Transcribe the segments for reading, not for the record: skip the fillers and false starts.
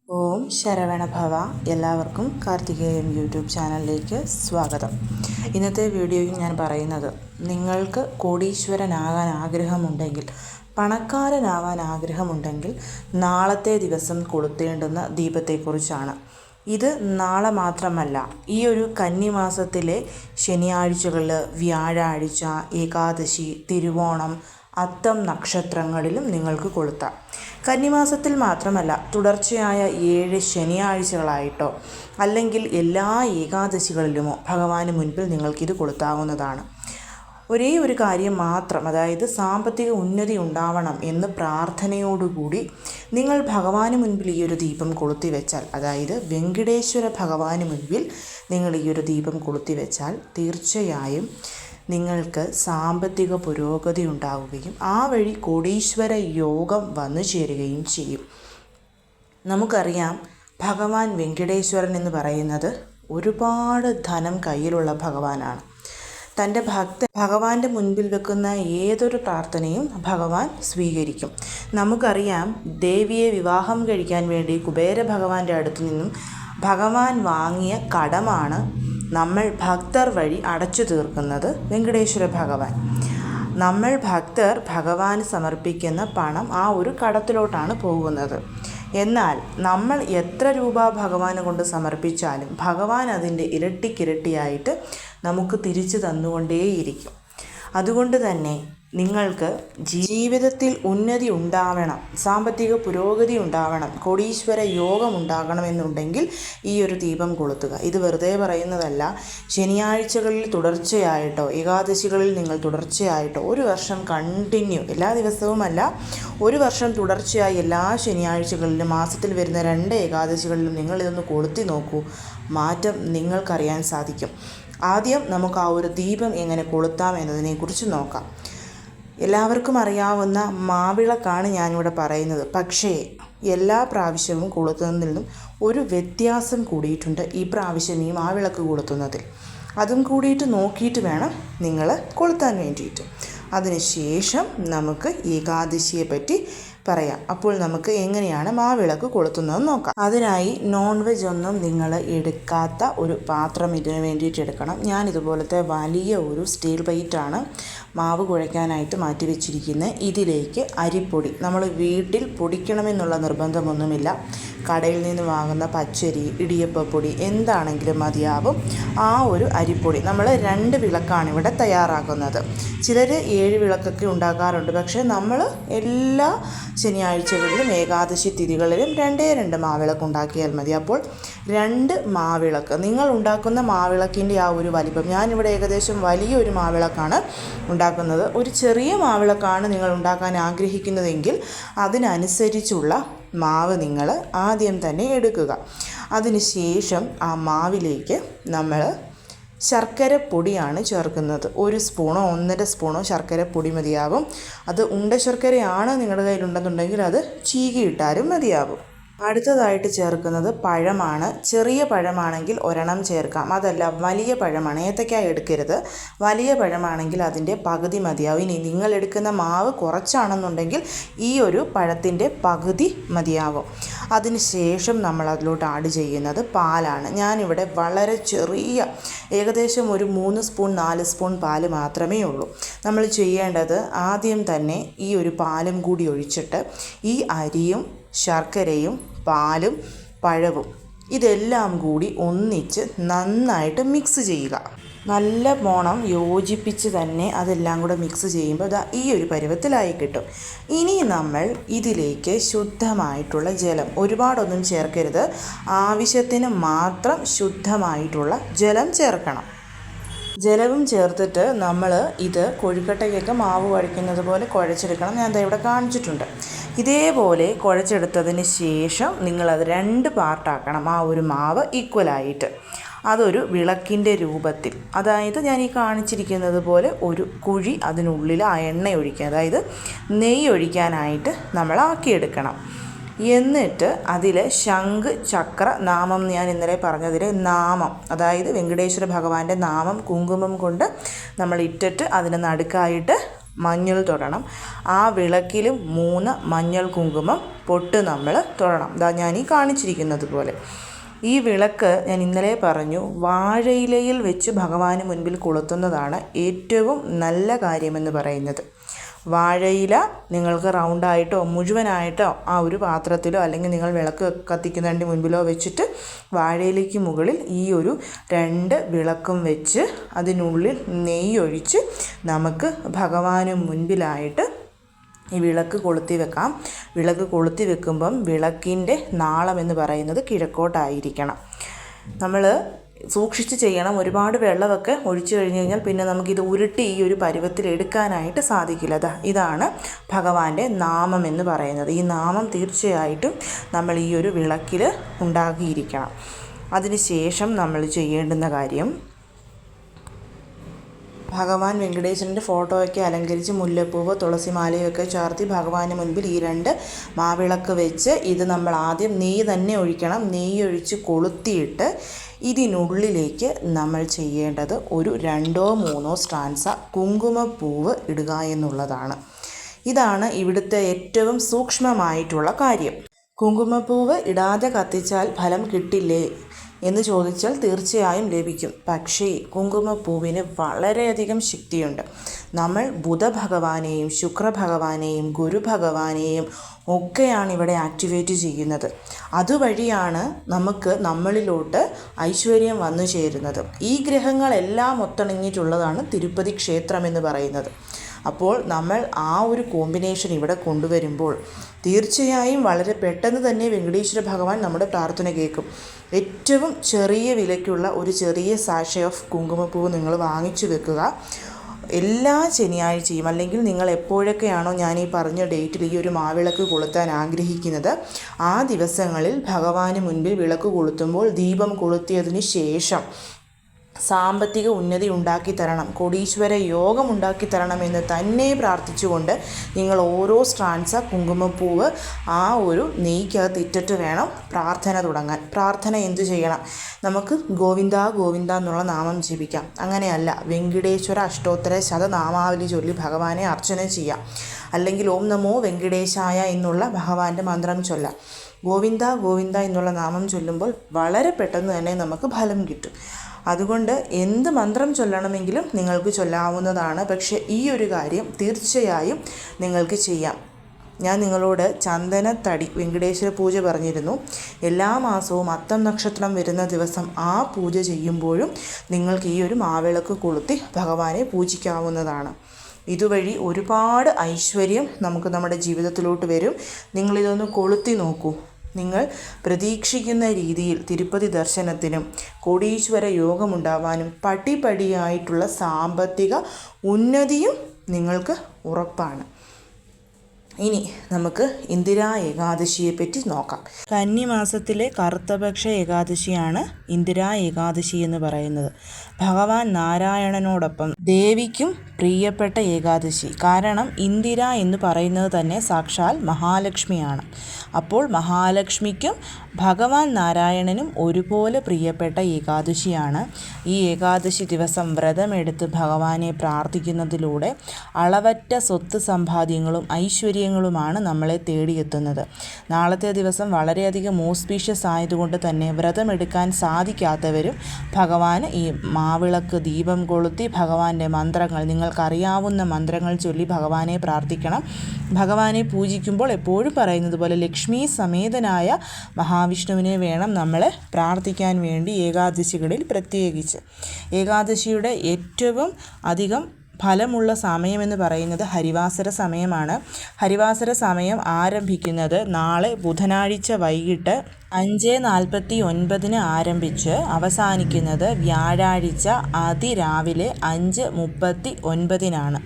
ഓം ശരവണ ഭവ. എല്ലാവർക്കും കാർത്തികേയം യൂട്യൂബ് ചാനലിലേക്ക് സ്വാഗതം. ഇന്നത്തെ വീഡിയോയിൽ ഞാൻ പറയുന്നത്, നിങ്ങൾക്ക് കോടീശ്വരനാകാൻ ആഗ്രഹമുണ്ടെങ്കിൽ, പണക്കാരനാവാൻ ആഗ്രഹമുണ്ടെങ്കിൽ നാളത്തെ ദിവസം കൊളുത്തേണ്ടുന്ന ദീപത്തെക്കുറിച്ചാണ്. ഇത് നാളെ മാത്രമല്ല, ഈ ഒരു കന്നിമാസത്തിലെ ശനിയാഴ്ചകളിൽ, വ്യാഴാഴ്ച, ഏകാദശി, തിരുവോണം, അത്തം നക്ഷത്രങ്ങളിലും നിങ്ങൾക്ക് കൊളുത്താം. കന്നിമാസത്തിൽ മാത്രമല്ല, തുടർച്ചയായ 7 ശനിയാഴ്ചകളായിട്ടോ അല്ലെങ്കിൽ എല്ലാ ഏകാദശികളിലുമോ ഭഗവാന് മുൻപിൽ നിങ്ങൾക്കിത് കൊളുത്താവുന്നതാണ്. ഒരേ ഒരു കാര്യം മാത്രം, അതായത് സാമ്പത്തിക ഉന്നതി ഉണ്ടാവണം എന്ന് പ്രാർത്ഥനയോടുകൂടി നിങ്ങൾ ഭഗവാന് മുൻപിൽ ഈ ഒരു ദീപം കൊളുത്തി വെച്ചാൽ, അതായത് വെങ്കടേശ്വര ഭഗവാന് മുൻപിൽ നിങ്ങൾ ഈ ഒരു ദീപം കൊളുത്തി വെച്ചാൽ തീർച്ചയായും നിങ്ങൾക്ക് സാമ്പത്തിക പുരോഗതി ഉണ്ടാവുകയും ആ വഴി കോടീശ്വര യോഗം വന്നു ചേരുകയും ചെയ്യും. നമുക്കറിയാം, ഭഗവാൻ വെങ്കടേശ്വരൻ എന്ന് പറയുന്നത് ഒരുപാട് ധനം കയ്യിലുള്ള ഭഗവാനാണ്. തൻ്റെ ഭഗവാന്റെ മുൻപിൽ വെക്കുന്ന ഏതൊരു പ്രാർത്ഥനയും ഭഗവാൻ സ്വീകരിക്കും. നമുക്കറിയാം, ദേവിയെ വിവാഹം കഴിക്കാൻ വേണ്ടി കുബേര ഭഗവാന്റെ അടുത്തു നിന്നും ഭഗവാൻ വാങ്ങിയ കടമാണ് നമ്മൾ ഭക്തർ വഴി അടച്ചു തീർക്കുന്നത് വെങ്കടേശ്വര ഭഗവാൻ. നമ്മൾ ഭക്തർ ഭഗവാന് സമർപ്പിക്കുന്ന പണം ആ ഒരു കടത്തിലോട്ടാണ് പോകുന്നത്. എന്നാൽ നമ്മൾ എത്ര രൂപ ഭഗവാന് കൊണ്ട് സമർപ്പിച്ചാലും ഭഗവാൻ അതിൻ്റെ ഇരട്ടിക്കിരട്ടിയായിട്ട് നമുക്ക് തിരിച്ചു തന്നുകൊണ്ടേയിരിക്കും. അതുകൊണ്ട് തന്നെ നിങ്ങൾക്ക് ജീവിതത്തിൽ ഉന്നതി ഉണ്ടാവണം, സാമ്പത്തിക പുരോഗതി ഉണ്ടാവണം, കോടീശ്വര യോഗം ഉണ്ടാകണമെന്നുണ്ടെങ്കിൽ ഈ ഒരു ദീപം കൊളുത്തുക. ഇത് വെറുതെ പറയുന്നതല്ല. ശനിയാഴ്ചകളിൽ തുടർച്ചയായിട്ടോ, ഏകാദശികളിൽ നിങ്ങൾ തുടർച്ചയായിട്ടോ ഒരു വർഷം കണ്ടിന്യൂ, എല്ലാ ദിവസവുമല്ല, ഒരു വർഷം തുടർച്ചയായി എല്ലാ ശനിയാഴ്ചകളിലും മാസത്തിൽ വരുന്ന 2 ഏകാദശികളിലും നിങ്ങളിതൊന്ന് കൊളുത്തി നോക്കൂ. മാറ്റം നിങ്ങൾക്കറിയാൻ സാധിക്കും. ആദ്യം നമുക്ക് ആ ഒരു ദീപം എങ്ങനെ കൊളുത്താം എന്നതിനെക്കുറിച്ച് നോക്കാം. എല്ലാവർക്കും അറിയാവുന്ന മാവിളക്കാണ് ഞാനിവിടെ പറയുന്നത്. പക്ഷേ എല്ലാ പ്രാവശ്യവും കൊളുത്തുന്നതിൽ നിന്നും ഒരു വ്യത്യാസം കൂടിയിട്ടുണ്ട് ഈ പ്രാവശ്യം ഈ മാവിളക്ക് കൊളുത്തുന്നതിൽ. അതും കൂടിയിട്ട് നോക്കിയിട്ട് വേണം നിങ്ങൾ കൊളുത്താൻ വേണ്ടിയിട്ട്. അതിനുശേഷം നമുക്ക് ഏകാദശിയെ പറ്റി പറയാം. അപ്പോൾ നമുക്ക് എങ്ങനെയാണ് മാവിളക്ക് കൊളുത്തുന്നതെന്ന് നോക്കാം. അതിനായി നോൺ വെജ് ഒന്നും നിങ്ങൾ എടുക്കാത്ത ഒരു പാത്രം ഇതിനു വേണ്ടിയിട്ട് എടുക്കണം. ഞാൻ ഇതുപോലത്തെ വലിയ ഒരു സ്റ്റീൽ പ്ലേറ്റാണ് മാവ് കുഴയ്ക്കാനായിട്ട് മാറ്റി വെച്ചിരിക്കുന്നത്. ഇതിലേക്ക് അരിപ്പൊടി, നമ്മൾ വീട്ടിൽ പൊടിക്കണമെന്നുള്ള നിർബന്ധമൊന്നുമില്ല. കടയിൽ നിന്ന് വാങ്ങുന്ന പച്ചരി, ഇടിയപ്പപ്പൊടി എന്താണെങ്കിലും മതിയാവും. ആ ഒരു അരിപ്പൊടി നമ്മൾ 2 വിളക്കാണ് ഇവിടെ തയ്യാറാക്കുന്നത്. ചിലർ 7 വിളക്കൊക്കെ ഉണ്ടാക്കാറുണ്ട്. പക്ഷേ നമ്മൾ എല്ലാ ശനിയാഴ്ചകളിലും ഏകാദശി തിഥികളിലും 2 മാവിളക്ക് ഉണ്ടാക്കിയാൽ മതി. അപ്പോൾ 2 മാവിളക്ക്, നിങ്ങൾ ഉണ്ടാക്കുന്ന മാവിളക്കിൻ്റെ ആ ഒരു വലിപ്പം, ഞാനിവിടെ ഏകദേശം വലിയൊരു മാവിളക്കാണ് ഉണ്ടാക്കുന്നത്. ഒരു ചെറിയ മാവിളക്കാണ് നിങ്ങൾ ഉണ്ടാക്കാൻ ആഗ്രഹിക്കുന്നതെങ്കിൽ അതിനനുസരിച്ചുള്ള മാവ് നിങ്ങൾ ആദ്യം തന്നെ എടുക്കുക. അതിനുശേഷം ആ മാവിലേക്ക് നമ്മൾ ശർക്കര പൊടിയാണ് ചേർക്കുന്നത്. 1 സ്പൂണോ 1.5 സ്പൂണോ ശർക്കര പൊടി മതിയാവും. അത് ഉണ്ട ശർക്കരയാണ് നിങ്ങളുടെ കയ്യിലുണ്ടെന്നുണ്ടെങ്കിൽ അത് ചീകിയിട്ടാലും മതിയാവും. അടുത്തതായിട്ട് ചേർക്കുന്നത് പഴമാണ്. ചെറിയ പഴമാണെങ്കിൽ 1 ചേർക്കാം. അതല്ല, വലിയ പഴമാണ്, ഏത്തയ്ക്ക എടുക്കരുത്. വലിയ പഴമാണെങ്കിൽ അതിൻ്റെ പകുതി മതിയാവും. ഇനി നിങ്ങൾ എടുക്കുന്ന മാവ് കുറച്ചാണെന്നുണ്ടെങ്കിൽ ഈ ഒരു പഴത്തിൻ്റെ പകുതി മതിയാവും. അതിനുശേഷം നമ്മൾ അതിലോട്ട് ആഡ് ചെയ്യുന്നത് പാലാണ്. ഞാനിവിടെ വളരെ ചെറിയ, ഏകദേശം ഒരു 3 സ്പൂൺ 4 സ്പൂൺ പാല് മാത്രമേ ഉള്ളൂ. നമ്മൾ ചെയ്യേണ്ടത്, ആദ്യം തന്നെ ഈ ഒരു പാലും കൂടി ഒഴിച്ചിട്ട് ഈ അരിയും ശർക്കരയും പാലും പഴവും ഇതെല്ലാം കൂടി ഒന്നിച്ച് നന്നായിട്ട് മിക്സ് ചെയ്യുക. നല്ല പോണം യോജിപ്പിച്ച് തന്നെ അതെല്ലാം കൂടെ മിക്സ് ചെയ്യുമ്പോൾ ഈ ഒരു പരുവത്തിലായി കിട്ടും. ഇനി നമ്മൾ ഇതിലേക്ക് ശുദ്ധമായിട്ടുള്ള ജലം, ഒരുപാടൊന്നും ചേർക്കരുത്, ആവശ്യത്തിന് മാത്രം ശുദ്ധമായിട്ടുള്ള ജലം ചേർക്കണം. ജലവും ചേർത്തിട്ട് നമ്മൾ ഇത് കൊഴുക്കട്ടയ്ക്കൊക്കെ മാവ് കുഴയ്ക്കുന്നത് പോലെ കുഴച്ചെടുക്കണം. ഞാൻ ഇവിടെ കാണിച്ചിട്ടുണ്ട്. ഇതേപോലെ കുഴച്ചെടുത്തതിന് ശേഷം നിങ്ങളത് 2 പാർട്ടാക്കണം. ആ ഒരു മാവ് ഈക്വലായിട്ട് അതൊരു വിളക്കിൻ്റെ രൂപത്തിൽ, അതായത് ഞാൻ ഈ കാണിച്ചിരിക്കുന്നത് പോലെ ഒരു കുഴി അതിനുള്ളിൽ ആ എണ്ണ ഒഴിക്കുക, അതായത് നെയ്യ് ഒഴിക്കാനായിട്ട് നമ്മൾ ആക്കിയെടുക്കണം. എന്നിട്ട് അതിൽ ശംഖ്, ചക്ര, നാമം, ഞാൻ ഇന്നലെ പറഞ്ഞതിൽ നാമം, അതായത് വെങ്കടേശ്വര ഭഗവാന്റെ നാമം കുങ്കുമം കൊണ്ട് നമ്മൾ ഇട്ടിട്ട് അതിന് നടുക്കായിട്ട് മഞ്ഞൾ തൊടണം. ആ വിളക്കിലും 3 മഞ്ഞൾ കുങ്കുമം പൊട്ട് നമ്മൾ തൊഴണം. ഇതാ ഞാൻ ഈ കാണിച്ചിരിക്കുന്നത് പോലെ. ഈ വിളക്ക് ഞാൻ ഇന്നലെ പറഞ്ഞു, വാഴയിലയിൽ വെച്ച് ഭഗവാന് മുൻപിൽ കൊളുത്തുന്നതാണ് ഏറ്റവും നല്ല കാര്യമെന്ന് പറയുന്നത്. വാഴയില നിങ്ങൾക്ക് റൗണ്ടായിട്ടോ മുഴുവനായിട്ടോ ആ ഒരു പാത്രത്തിലോ അല്ലെങ്കിൽ നിങ്ങൾ വിളക്ക് കത്തിക്കുന്നതിൻ്റെ മുൻപിലോ വെച്ചിട്ട് വാഴയിലയ്ക്ക് മുകളിൽ ഈ ഒരു 2 വിളക്കും വെച്ച് അതിനുള്ളിൽ നെയ്യൊഴിച്ച് നമുക്ക് ഭഗവാന് മുൻപിലായിട്ട് ഈ വിളക്ക് കൊളുത്തി വെക്കാം. വിളക്ക് കൊളുത്തി വെക്കുമ്പം വിളക്കിൻ്റെ നാളം എന്ന് പറയുന്നത് കിഴക്കോട്ടായിരിക്കണം. നമ്മൾ സൂക്ഷിച്ച് ചെയ്യണം. ഒരുപാട് വെള്ളമൊക്കെ ഒഴിച്ചു കഴിഞ്ഞ് കഴിഞ്ഞാൽ പിന്നെ നമുക്കിത് ഉരുട്ടി ഈ ഒരു പരുവത്തിൽ എടുക്കാനായിട്ട് സാധിക്കില്ല. ഇതാണ് ഭഗവാന്റെ നാമം എന്ന് പറയുന്നത്. ഈ നാമം തീർച്ചയായിട്ടും നമ്മൾ ഈ ഒരു വിളക്കിൽ ഉണ്ടാക്കിയിരിക്കണം. അതിനുശേഷം നമ്മൾ ചെയ്യേണ്ടുന്ന കാര്യം, ഭഗവാൻ വെങ്കടേശ്വരൻ്റെ ഫോട്ടോയൊക്കെ അലങ്കരിച്ച് മുല്ലപ്പൂവ് തുളസിമാലയൊക്കെ ചാർത്തി ഭഗവാന് മുൻപിൽ ഈ 2 മാവിളക്ക് വെച്ച് ഇത് നമ്മൾ ആദ്യം നെയ്യ് തന്നെ ഒഴിക്കണം. നെയ്യ് ഒഴിച്ച് കൊളുത്തിയിട്ട് ഇതിനുള്ളിലേക്ക് നമ്മൾ ചെയ്യേണ്ടത് ഒരു 2-3 സ്ട്രാൻസ കുങ്കുമപ്പൂവ് ഇടുക എന്നുള്ളതാണ്. ഇതാണ് ഇവിടുത്തെ ഏറ്റവും സൂക്ഷ്മമായിട്ടുള്ള കാര്യം. കുങ്കുമപ്പൂവ് ഇടാതെ കത്തിച്ചാൽ ഫലം കിട്ടില്ലേ എന്ന് ചോദിച്ചാൽ തീർച്ചയായും ലഭിക്കും. പക്ഷേ കുങ്കുമപ്പൂവിന് വളരെയധികം ശക്തിയുണ്ട്. നമ്മൾ ബുധഭഗവാനെയും ശുക്രഭഗവാനെയും ഗുരുഭഗവാനെയും ഒക്കെയാണ് ഇവിടെ ആക്ടിവേറ്റ് ചെയ്യുന്നത്. അതുവഴിയാണ് നമുക്ക് നമ്മളിലോട്ട് ഐശ്വര്യം വന്നു ചേരുന്നത്. ഈ ഗ്രഹങ്ങളെല്ലാം ഒത്തിണങ്ങിയിട്ടുള്ളതാണ് തിരുപ്പതി ക്ഷേത്രം എന്ന് പറയുന്നത്. അപ്പോൾ നമ്മൾ ആ ഒരു കോമ്പിനേഷൻ ഇവിടെ കൊണ്ടുവരുമ്പോൾ തീർച്ചയായും വളരെ പെട്ടെന്ന് തന്നെ വെങ്കടേശ്വര ഭഗവാൻ നമ്മുടെ പ്രാർത്ഥന കേൾക്കും. ഏറ്റവും ചെറിയ വിലയ്ക്കുള്ള ഒരു ചെറിയ സാഷേ ഓഫ് കുങ്കുമപ്പൂവ് നിങ്ങൾ വാങ്ങിച്ചു വെക്കുക. എല്ലാ ശനിയാഴ്ചയും അല്ലെങ്കിൽ നിങ്ങൾ എപ്പോഴൊക്കെയാണോ ഞാൻ ഈ പറഞ്ഞ ഡേറ്റിൽ ഈ ഒരു മാവിളക്ക് കൊളുത്താൻ ആഗ്രഹിക്കുന്നത് ആ ദിവസങ്ങളിൽ ഭഗവാന് മുൻപിൽ വിളക്ക് കൊളുത്തുമ്പോൾ ദീപം കൊളുത്തിയതിന് ശേഷം സാമ്പത്തിക ഉന്നതി ഉണ്ടാക്കി തരണം, കോടീശ്വര യോഗം ഉണ്ടാക്കി തരണമെന്ന് തന്നെ പ്രാർത്ഥിച്ചുകൊണ്ട് നിങ്ങൾ ഓരോ സ്ട്രാൻസ കുങ്കുമപ്പൂവ് ആ ഒരു നെയ്ക്കകത്ത് ഇട്ടിട്ട് വേണം പ്രാർത്ഥന തുടങ്ങാൻ. പ്രാർത്ഥന എന്തു ചെയ്യണം? നമുക്ക് ഗോവിന്ദ ഗോവിന്ദ എന്നുള്ള നാമം ജപിക്കാം. അങ്ങനെയല്ല, വെങ്കടേശ്വര അഷ്ടോത്തര ശതനാമാവലി ചൊല്ലി ഭഗവാനെ അർച്ചന ചെയ്യാം. അല്ലെങ്കിൽ ഓം നമോ വെങ്കടേശായ എന്നുള്ള ഭഗവാന്റെ മന്ത്രം ചൊല്ലാം. ഗോവിന്ദ ഗോവിന്ദ എന്നുള്ള നാമം ചൊല്ലുമ്പോൾ വളരെ പെട്ടെന്ന് തന്നെ നമുക്ക് ഫലം കിട്ടും. അതുകൊണ്ട് എന്ത് മന്ത്രം ചൊല്ലണമെങ്കിലും നിങ്ങൾക്ക് ചൊല്ലാവുന്നതാണ്. പക്ഷേ ഈ ഒരു കാര്യം തീർച്ചയായും നിങ്ങൾക്ക് ചെയ്യാം. ഞാൻ നിങ്ങളോട് ചന്ദനത്തടി വെങ്കടേശ്വര പൂജ പറഞ്ഞിരുന്നു. എല്ലാ മാസവും അത്തം നക്ഷത്രം വരുന്ന ദിവസം ആ പൂജ ചെയ്യുമ്പോഴും നിങ്ങൾക്ക് ഈ ഒരു മാവിളക്ക് കൊളുത്തി ഭഗവാനെ പൂജിക്കാവുന്നതാണ്. ഇതുവഴി ഒരുപാട് ഐശ്വര്യം നമുക്ക് നമ്മുടെ ജീവിതത്തിലോട്ട് വരും. നിങ്ങളിതൊന്ന് കൊളുത്തി നോക്കൂ. നിങ്ങൾ പ്രതീക്ഷിക്കുന്ന രീതിയിൽ തിരുപ്പതി ദർശനത്തിനും കോടീശ്വര യോഗമുണ്ടാവാനും പടിപടിയായിട്ടുള്ള സാമ്പത്തിക ഉന്നതിയും നിങ്ങൾക്ക് ഉറപ്പാണ്. ഇനി നമുക്ക് ഇന്ദിരാ ഏകാദശിയെപ്പറ്റി നോക്കാം. കന്നിമാസത്തിലെ കറുത്തപക്ഷ ഏകാദശിയാണ് ഇന്ദിരാ ഏകാദശി എന്ന് പറയുന്നത്. ഭഗവാൻ നാരായണനോടൊപ്പം ദേവിക്കും പ്രിയപ്പെട്ട ഏകാദശി. കാരണം ഇന്ദിര എന്ന് പറയുന്നത് തന്നെ സാക്ഷാൽ മഹാലക്ഷ്മിയാണ്. അപ്പോൾ മഹാലക്ഷ്മിക്കും ഭഗവാൻ നാരായണനും ഒരുപോലെ പ്രിയപ്പെട്ട ഏകാദശിയാണ്. ഈ ഏകാദശി ദിവസം വ്രതമെടുത്ത് ഭഗവാനെ പ്രാർത്ഥിക്കുന്നതിലൂടെ അളവറ്റ സ്വത്ത് സമ്പാദ്യങ്ങളും ഐശ്വര്യങ്ങളുമാണ് നമ്മളെ തേടിയെത്തുന്നത്. നാളത്തെ ദിവസം വളരെയധികം ഓസ്പീഷ്യസ് ആയതുകൊണ്ട് തന്നെ വ്രതമെടുക്കാൻ സാധിക്കാത്തവരും ഭഗവാന് ഈ മാവിളക്ക് ദീപം കൊളുത്തി ഭഗവാന്റെ മന്ത്രങ്ങൾ, നിങ്ങൾക്കറിയാവുന്ന മന്ത്രങ്ങൾ ചൊല്ലി ഭഗവാനെ പ്രാർത്ഥിക്കണം. ഭഗവാനെ പൂജിക്കുമ്പോൾ എപ്പോഴും പറയുന്നത് പോലെ ലക്ഷ്മി സമേതനായ മഹാവിഷ്ണുവിനെ വേണം നമ്മൾ പ്രാർത്ഥിക്കാൻ വേണ്ടി, ഏകാദശികളിൽ പ്രത്യേകിച്ച്. ഏകാദശിയുടെ ഏറ്റവും അധികം ഫലമുള്ള സമയമെന്ന് പറയുന്നത് ഹരിവാസര സമയമാണ്. ഹരിവാസര സമയം ആരംഭിക്കുന്നത് നാളെ ബുധനാഴ്ച വൈകിട്ട് 5:49 ആരംഭിച്ച് അവസാനിക്കുന്നത് വ്യാഴാഴ്ച അതിരാവിലെ 5:39.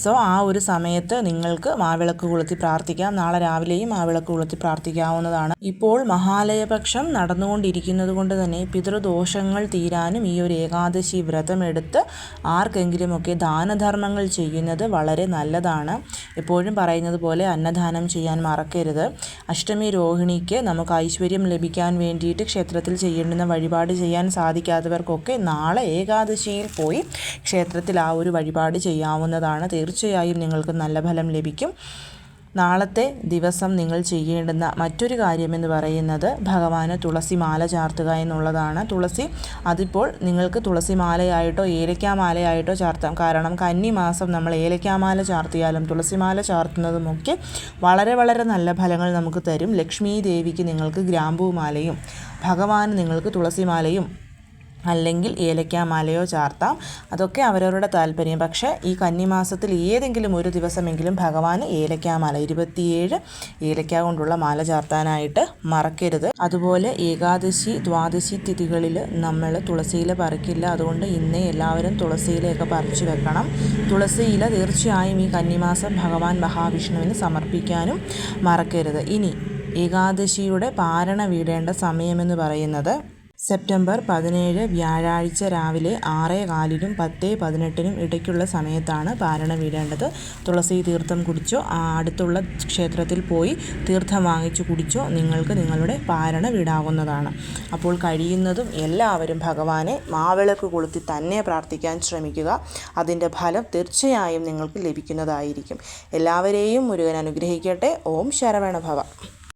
സോ ആ ഒരു സമയത്ത് നിങ്ങൾക്ക് മാവിളക്ക് കൊളുത്തി പ്രാർത്ഥിക്കാം. നാളെ രാവിലെയും മാവിളക്ക് കൊളുത്തി പ്രാർത്ഥിക്കാവുന്നതാണ്. ഇപ്പോൾ മഹാലയപക്ഷം നടന്നുകൊണ്ടിരിക്കുന്നത് കൊണ്ട് തന്നെ പിതൃദോഷങ്ങൾ തീരാനും ഈ ഒരു ഏകാദശി വ്രതമെടുത്ത് ആർക്കെങ്കിലുമൊക്കെ ദാനധർമ്മങ്ങൾ ചെയ്യുന്നത് വളരെ നല്ലതാണ്. എപ്പോഴും പറയുന്നത് പോലെ അന്നദാനം ചെയ്യാൻ മറക്കരുത്. അഷ്ടമി രോഹിണിക്ക് നമുക്ക് ഐശ്വര്യം ലഭിക്കാൻ വേണ്ടിയിട്ട് ക്ഷേത്രത്തിൽ ചെയ്യേണ്ടുന്ന വഴിപാട് ചെയ്യാൻ സാധിക്കാത്തവർക്കൊക്കെ നാളെ ഏകാദശിയിൽ പോയി ക്ഷേത്രത്തിൽ ആ ഒരു വഴിപാട് ചെയ്യാവുന്നതാണ്. തീർച്ചയായും നിങ്ങൾക്ക് നല്ല ഫലം ലഭിക്കും. നാളത്തെ ദിവസം നിങ്ങൾ ചെയ്യേണ്ടുന്ന മറ്റൊരു കാര്യമെന്ന് പറയുന്നത് ഭഗവാന് തുളസി മാല ചാർത്തുക എന്നുള്ളതാണ്. തുളസി അതിപ്പോൾ നിങ്ങൾക്ക് തുളസി മാലയായിട്ടോ ഏലക്കാമാലയായിട്ടോ ചാർത്താം. കാരണം കന്നിമാസം നമ്മൾ ഏലക്കാമാല ചാർത്തിയാലും തുളസിമാല ചാർത്തുന്നതുമൊക്കെ വളരെ വളരെ നല്ല ഫലങ്ങൾ നമുക്ക് തരും. ലക്ഷ്മി ദേവിക്ക് നിങ്ങൾക്ക് ഗ്രാമ്പൂമാലയും ഭഗവാന് നിങ്ങൾക്ക് തുളസിമാലയും അല്ലെങ്കിൽ ഏലക്കാമാലയോ ചാർത്താം. അതൊക്കെ അവരവരുടെ താല്പര്യം. പക്ഷേ ഈ കന്നിമാസത്തിൽ ഏതെങ്കിലും ഒരു ദിവസമെങ്കിലും ഭഗവാന് ഏലക്കാമാല 27 ഏലക്ക കൊണ്ടുള്ള മാല ചാർത്താനായിട്ട് മറക്കരുത്. അതുപോലെ ഏകാദശി ദ്വാദശി തിഥികളിൽ നമ്മൾ തുളസിയില പറിക്കില്ല. അതുകൊണ്ട് ഇന്നേ എല്ലാവരും തുളസിയിലയൊക്കെ പറിച്ചു വെക്കണം. തുളസിയില തീർച്ചയായും ഈ കന്നിമാസം ഭഗവാൻ മഹാവിഷ്ണുവിന് സമർപ്പിക്കാനും മറക്കരുത്. ഇനി ഏകാദശിയുടെ പാരണ വീടേണ്ട സമയമെന്ന് പറയുന്നത് സെപ്റ്റംബർ 17 വ്യാഴാഴ്ച രാവിലെ 6:15 10:18 ഇടയ്ക്കുള്ള സമയത്താണ് പാരണ വീടേണ്ടത്. തുളസി തീർത്ഥം കുടിച്ചോ അടുത്തുള്ള ക്ഷേത്രത്തിൽ പോയി തീർത്ഥം വാങ്ങിച്ചു കുടിച്ചോ നിങ്ങൾക്ക് നിങ്ങളുടെ പാരണ വീടാവുന്നതാണ്. അപ്പോൾ കഴിയുന്നതും എല്ലാവരും ഭഗവാനെ മാവിളക്ക് കൊളുത്തി തന്നെ പ്രാർത്ഥിക്കാൻ ശ്രമിക്കുക. അതിൻ്റെ ഫലം തീർച്ചയായും നിങ്ങൾക്ക് ലഭിക്കുന്നതായിരിക്കും. എല്ലാവരെയും മുരുകൻ അനുഗ്രഹിക്കട്ടെ. ഓം ശരവണഭവ.